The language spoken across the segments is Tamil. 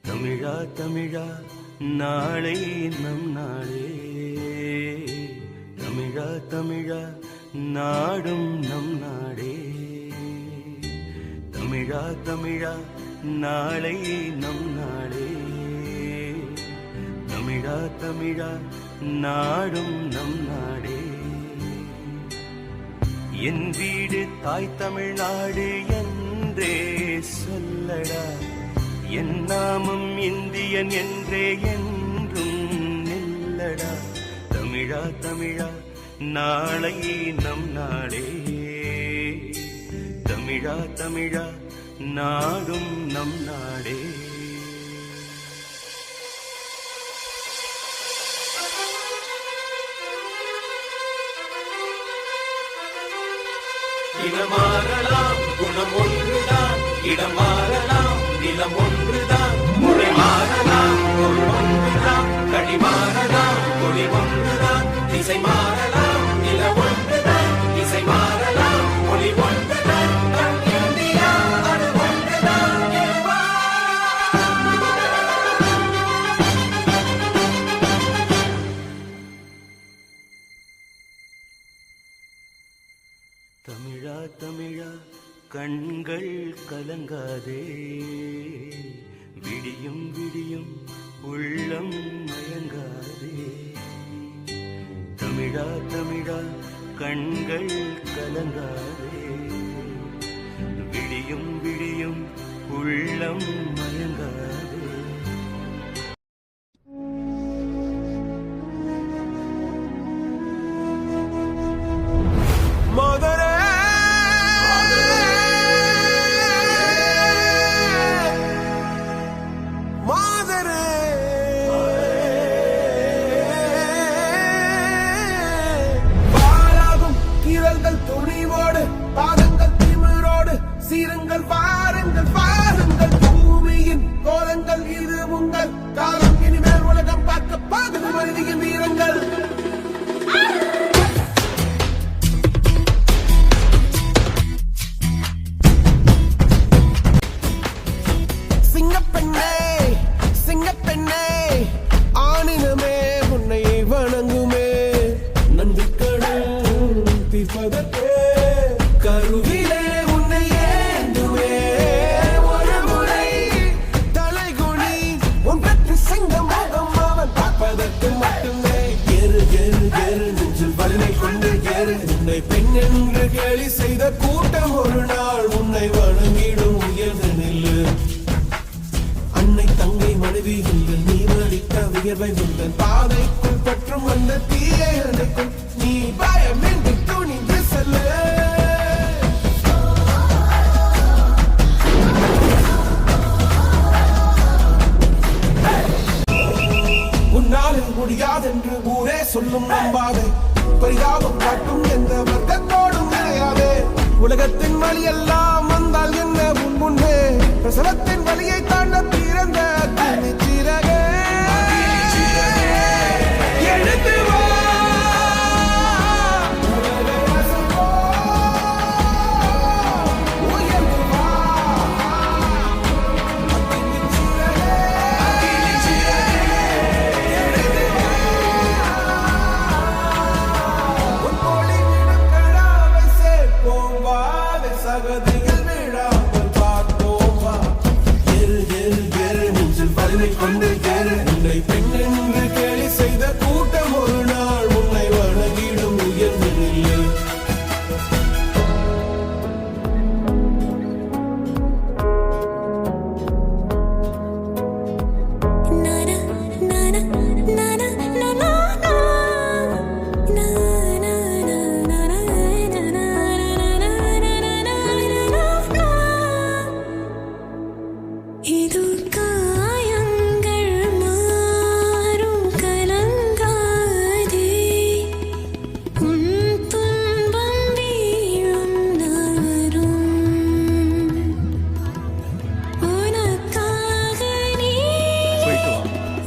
தமிழா தமிழா நாளை நம் நாளே, தமிழா தமிழா நாடும் நம் நாடே, தமிழா தமிழா நாளை நம் நாளே, தமிழா தமிழா நாடும் நம் நாடே. என் வீடு தாய் தமிழ்நாடு என்றே சொல்லடா, என் நாமம் இந்தியன் என்றே என்றும் நில்லடா. தமிழா தமிழா நாளை நம் நாடே, தமிழா தமிழா நாடும் நம் நாடே. இனம் மாறலாம், குணம் ஒன்றுதான். இடம் மாறலாம், நிலம் ஒன்றுதான். மொழி மாறலாம், பொருள் ஒன்றுதான். கடி மாறலாம், மொழி ஒன்றுதான். திசை மாறலாம், நிலம் ஒன்றுதான். இசை மாறலாம், மொழி ஒன்றுதான். இந்தியா அது ஒன்றுதான். தமிழா தமிழா கண்கள் கலங்காதே, விடியும் விடியும் உள்ளம் மயங்காதே. தமிழா தமிழா கண்கள் கலங்காதே, விடியும் விடியும் உள்ளம் மயங்காதே. பெண்ணே சிங்கப்பெண்ணே ஆணினமே உன்னை வணங்குமே நந்திக்கடல் தீர்ப்பதற்கே கருவிலே உன்னை ஏந்துமே ஒரு முறை தலைகுனி உன் பெற்று சிங்கம் முகம் அவன் பார்ப்பதற்கு மட்டுமே ஏறு ஏறு ஏறு நெஞ்சில் வலிமை கொண்டு ஏறு உன்னை பெண் என்று கேலி செய்த கூட்டம் ஒரு நாள் உன்னை வணங்கிடும் உயர்ந்து நில்லு அன்னை தங்கை மனைவி என்று நீ மடித்த வியர்வை முந்தன் பாதைக்குள் பற்றும் அந்த தீயை அணைக்கும் நீ பயமின்றி துணிந்து செல்லு உன்னாலே முடியாதென்று ஊரே சொல்லும் நம்பாதே பரிதாபம் காட்டும் எந்த வர்க்கத்தோடும் கிடையாதே உலகத்தின் வழி எல்லாம் வந்தால் என்ன உன் முன்னே பிரசவத்தின் வழியை தாண்ட பிறந்த அக்னி சிறகே எழுந்து வா உயர்ந்து வா அக்னி சிறகே எழுந்து வா உன் மொழி விடுக்கடாவை சேர்ப்போம் வாவே சகதிகள் விழாமல் பார்ப்போம் வா ஏறு ஏறு ஏறு நெஞ்சில் வலிமை கொண்டு ஏறு உன்னை பெண் என்று கேலி செய்த கூட்டம் ஒரு நாள் உன்னை வணங்கிடும் உயர்ந்து நில்லு இது காயங்கள் மாறும் கலங்காதே உன் துன்பம் வீழும் நாரும் உனக்காக நீ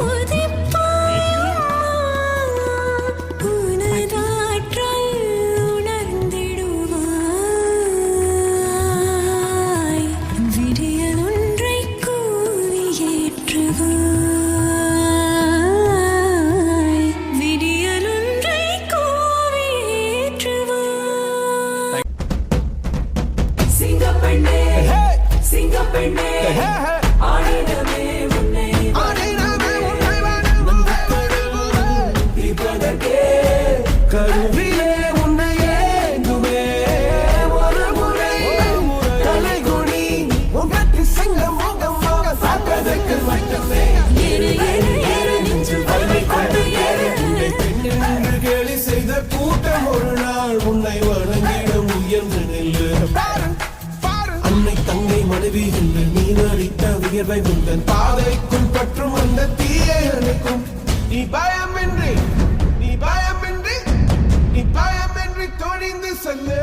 உதிப்பாய் உனதாற்றல் உணர்ந்திடுவாய் விடியல் ஒன்றை கூவி ஏற்றுவாய் விடியல் ஒன்றை கூவி ஏற்றுவாய் சிங்கப்பெண்ணே சிங்கப்பெண்ணே ஆணினமே உன்னை ஆணையினாமே உன்னை வணங்கும் தீர்ப்பதற்கே கருவிலே உன்னை ஏந்துமே ஒரு முறை தலைகுனி உன் பெற்று சிங்கம் முகம் பார்ப்பதற்கு மட்டுமே ஏறு ஏறு ஏறு நெஞ்சில் வலிமை கொண்டு ஏறு உன்னை பெண் என்று கேலி செய்த கூட்டம் ஒரு நாள் உன்னை வணங்கிடும் உயர்ந்து நில்லு அன்னை தங்கை மனைவி என்று நீ நடித்த வியர்வை முந்தன் பாதைக்குள் பற்றும் அந்த தீயை அணைக்கும் நீ பயமின்றி நீ பயமின்றி நீ பயமின்றி துணிந்து செல்லு